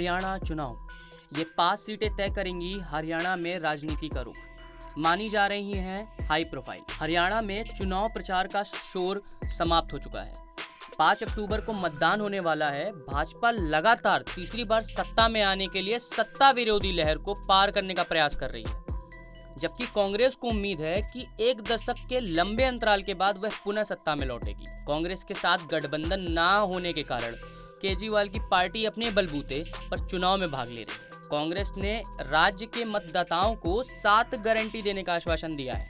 हरियाणा चुनाव, ये 5 सीटें तय करेंगी हरियाणा में राजनीति का रुख। मानी जा रही हैं हाई प्रोफाइल। हरियाणा में चुनाव प्रचार का शोर समाप्त हो चुका है। 5 अक्टूबर को मतदान होने वाला है। भाजपा लगातार तीसरी बार सत्ता में आने के लिए सत्ता विरोधी लहर को पार करने का प्रयास कर रही है, जबकि कांग्रेस को उम्मीद है कि 1 दशक के लंबे अंतराल के बाद वह पुनः सत्ता में लौटेगी। कांग्रेस के साथ गठबंधन ना होने के कारण केजरीवाल की पार्टी अपने बलबूते पर चुनाव में भाग ले रही है। कांग्रेस ने राज्य के मतदाताओं को 7 गारंटी देने का आश्वासन दिया है,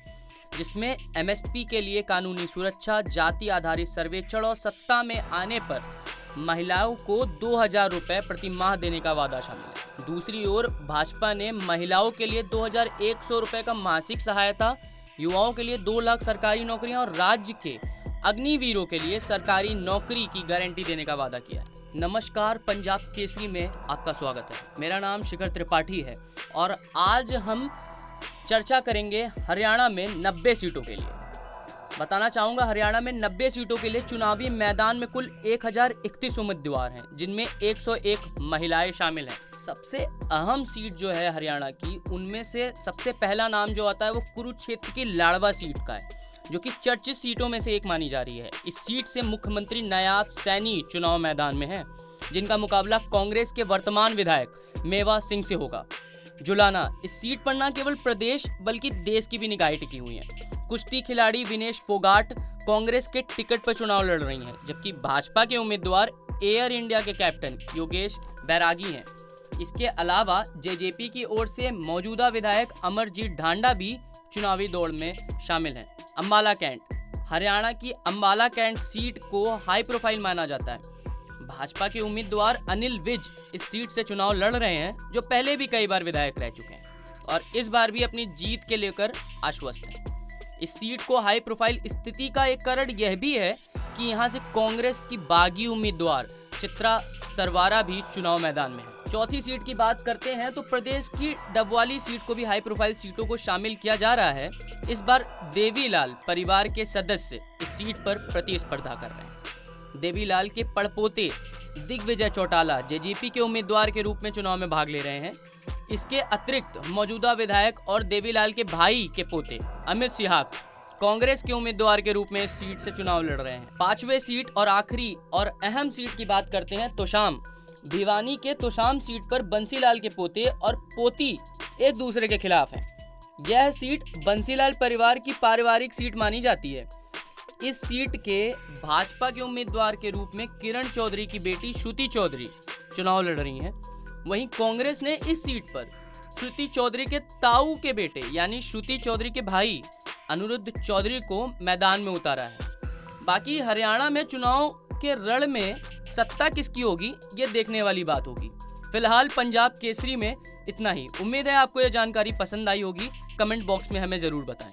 जिसमें एमएसपी के लिए कानूनी सुरक्षा, जाति आधारित सर्वेक्षण और सत्ता में आने पर महिलाओं को 2000 रुपए प्रति माह देने का वादा शामिल है। दूसरी ओर भाजपा ने महिलाओं के लिए 2100 रुपए का मासिक सहायता, युवाओं के लिए 2 लाख सरकारी नौकरियां और राज्य के अग्निवीरों के लिए सरकारी नौकरी की गारंटी देने का वादा किया है। नमस्कार, पंजाब केसरी में आपका स्वागत है। मेरा नाम शिखर त्रिपाठी है और आज हम चर्चा करेंगे हरियाणा में 90 सीटों के लिए। बताना चाहूँगा, हरियाणा में 90 सीटों के लिए चुनावी मैदान में कुल 1031 उम्मीदवार हैं, जिनमें 101 महिलाएं शामिल हैं। सबसे अहम सीट जो है हरियाणा की, उनमें से सबसे पहला नाम जो आता है वो कुरुक्षेत्र की लाडवा सीट का है, जो कि चर्चित सीटों में से एक मानी जा रही है। इस सीट से मुख्यमंत्री नायाब सैनी चुनाव मैदान में हैं, जिनका मुकाबला कांग्रेस के वर्तमान विधायक मेवा सिंह से होगा। जुलाना, इस सीट पर न केवल प्रदेश बल्कि देश की भी निगाहें टिकी हुई हैं। कुश्ती खिलाड़ी विनेश फोगाट कांग्रेस के टिकट पर चुनाव लड़ रही हैं, जबकि भाजपा के उम्मीदवार एयर इंडिया के कैप्टन योगेश बैरागी हैं। इसके अलावा जेजेपी की ओर से मौजूदा विधायक अमरजीत ढांडा भी चुनावी दौड़ में शामिल हैं। अंबाला कैंट, हरियाणा की अंबाला कैंट सीट को हाई प्रोफाइल माना जाता है। भाजपा के उम्मीदवार अनिल विज इस सीट से चुनाव लड़ रहे हैं, जो पहले भी कई बार विधायक रह चुके हैं और इस बार भी अपनी जीत के लेकर आश्वस्त हैं। इस सीट को हाई प्रोफाइल स्थिति का एक कारण यह भी है कि यहाँ से कांग्रेस की बागी उम्मीदवार चित्रा सरवारा भी चुनाव मैदान में है। चौथी सीट की बात करते हैं तो प्रदेश की डबवाली सीट को भी हाई प्रोफाइल सीटों को शामिल किया जा रहा है। इस बार देवीलाल परिवार के सदस्य इस सीट पर प्रतिस्पर्धा कर रहे हैं। देवीलाल के पड़पोते दिग्विजय चौटाला जेजेपी के उम्मीदवार के रूप में चुनाव में भाग ले रहे हैं। इसके अतिरिक्त मौजूदा विधायक और देवीलाल के भाई के पोते अमित सिहाग कांग्रेस के उम्मीदवार के रूप में इस सीट से चुनाव लड़ रहे हैं। 5वें सीट और आखिरी और अहम सीट की बात करते हैं तोशाम। भिवानी के तोशाम सीट पर बंसीलाल के पोते और पोती एक दूसरे के खिलाफ हैं। यह सीट बंसीलाल परिवार की पारिवारिक सीट मानी जाती है। इस सीट के भाजपा के उम्मीदवार के रूप में किरण चौधरी की बेटी श्रुति चौधरी चुनाव लड़ रही हैं। वहीं कांग्रेस ने इस सीट पर श्रुति चौधरी के ताऊ के बेटे यानी श्रुति चौधरी के भाई अनिरुद्ध चौधरी को मैदान में उतारा है। बाकी हरियाणा में चुनाव के रण में सत्ता किसकी होगी, ये देखने वाली बात होगी। फिलहाल पंजाब केसरी में इतना ही। उम्मीद है आपको यह जानकारी पसंद आई होगी। कमेंट बॉक्स में हमें जरूर बताएं।